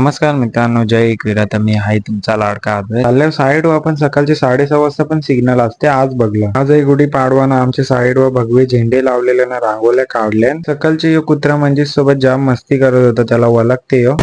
नमस्कार मित्रांनो, जय एकविरा. तर मी आहे तुमचा लाडका अभय. चालल्या साईड वर आपण सकाळचे 6:30 वाजता पण सिग्नल असते. आज बघलं, आज एक गुढी पाडवाना आमच्या साईड वर भगवे झेंडे लावलेले ना, रांगोल्या काढल्या. सकाळचे यो कुत्रा म्हणजे सोबत जाम मस्ती करत होता, त्याला वलगते यो.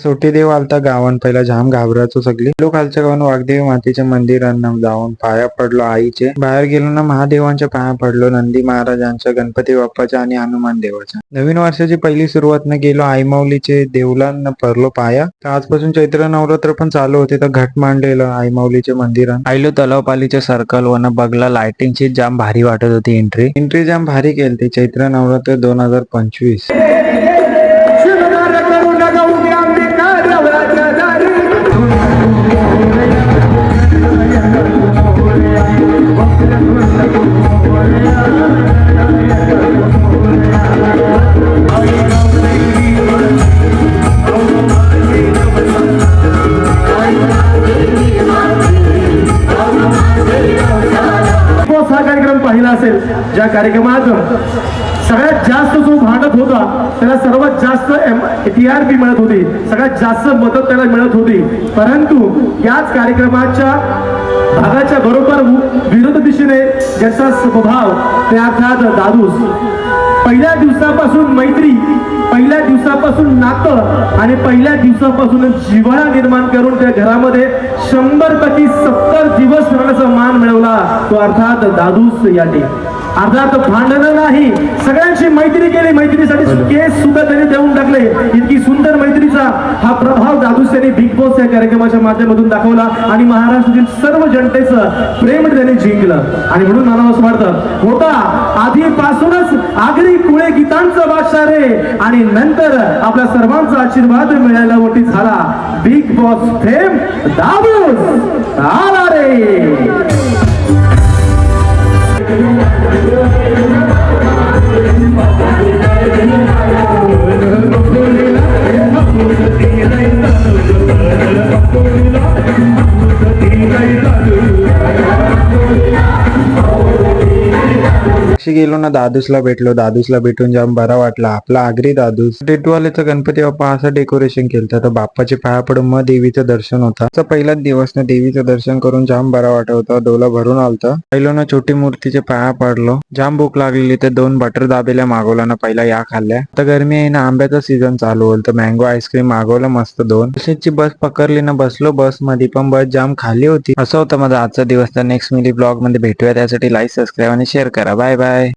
सोटी देव आलता गावान. पहिला जाम घाबरायचो सगळी लोक. खालच्या गावान वाघदेवी मातेच्या मंदिरांना जाऊन पाया पडलो आईचे. बाहेर गेलो ना, महादेवांच्या पाया पडलो, नंदी महाराजांच्या, गणपती बाप्पाच्या आणि हनुमान देवाच्या. नवीन वर्षाची पहिली सुरुवात न गेलो आईमाऊलीचे देवलांना पडलो पाया. तर आजपासून चैत्र नवरात्र पण चालू होते. तर घट मांडलेलं आईमाऊलीच्या मंदिरात आईलो. तलावपालीच्या circle one बघला. लाइटिंगची जाम भारी वाटत होती. एंट्री जाम भारी केलती. चैत्र नवरात्र 2025. कार्यक्रम पाहिला असेल, ज्या कार्यक्रमात सगळ्यात जास्त जो भांडत होता त्याला सर्वात जास्त TRP मिळत होती, सगळ्यात जास्त मदत त्याला मिळत होती. परंतु याच कार्यक्रमाच्या भागाच्या बरोबर विरोध दिशेने ज्याचा स्वभाव ते अर्थात दादूस. पहिल्या दिवसापासून मैत्री, पहिल्या दिवसापासून नातं आणि पहिल्या दिवसापासून जिव्हाळा निर्माण करून त्या घरामध्ये 100 पैकी 70 दिवस राहण्याचा मान मिळवला तो अर्थात दादूस याने. अर्थात भांडणं नाही, सगळ्यांची मैत्री केली. मैत्रीसाठी केस सुद्धा त्यांनी देऊन टाकले. इतकी सुंदर मैत्रीचा हा प्रभाव दादूस यांनी बिग बॉस या कार्यक्रमाच्या माध्यमातून दाखवला आणि महाराष्ट्रातील सर्व जनतेचं प्रेम त्यांनी जिंकलं. आणि म्हणून मला असं वाटतं होता आधीपासूनच आगरी कुळे गीतांचा बादशाह रे, आणि नंतर आपल्या सर्वांचा आशीर्वाद मिळायला मोठी झाला बिग बॉस फेम दादूस आला रे. गेलो ना, दादूसला भेटलो. दादूसला भेटून जाम बरा वाटला. आपला आगरी दादूस. टेटूवाल्याचं गणपती बाप्पा असं डेकोरेशन केलं. तर बाप्पाचे पाया पडून मग देवीचं दर्शन होता. पहिलाच दिवस ना, देवीचं दर्शन करून जाम बरा वाटत होता. डोला भरून आलता. पहिलो ना, छोटी मूर्तीचे पाया पडलो. जाम भूक लागलेली तर 2 बटर दाबेल्या मागवला ना. पहिला या खाल्ल्या. तर गरमी आहे ना, आंब्याचा सीझन चालू होईल तर मँगो आईस्क्रीम मागवलं मस्त 2. तशीची बस पकडली ना, बसलो बस मध्ये. पण बस जाम खाली होती. असं होतं माझा आजचा दिवस. तर नेक्स्ट मिली ब्लॉग मध्ये भेटूया. त्यासाठी लाईक, सबस्क्राईब आणि शेअर करा. Bye bye.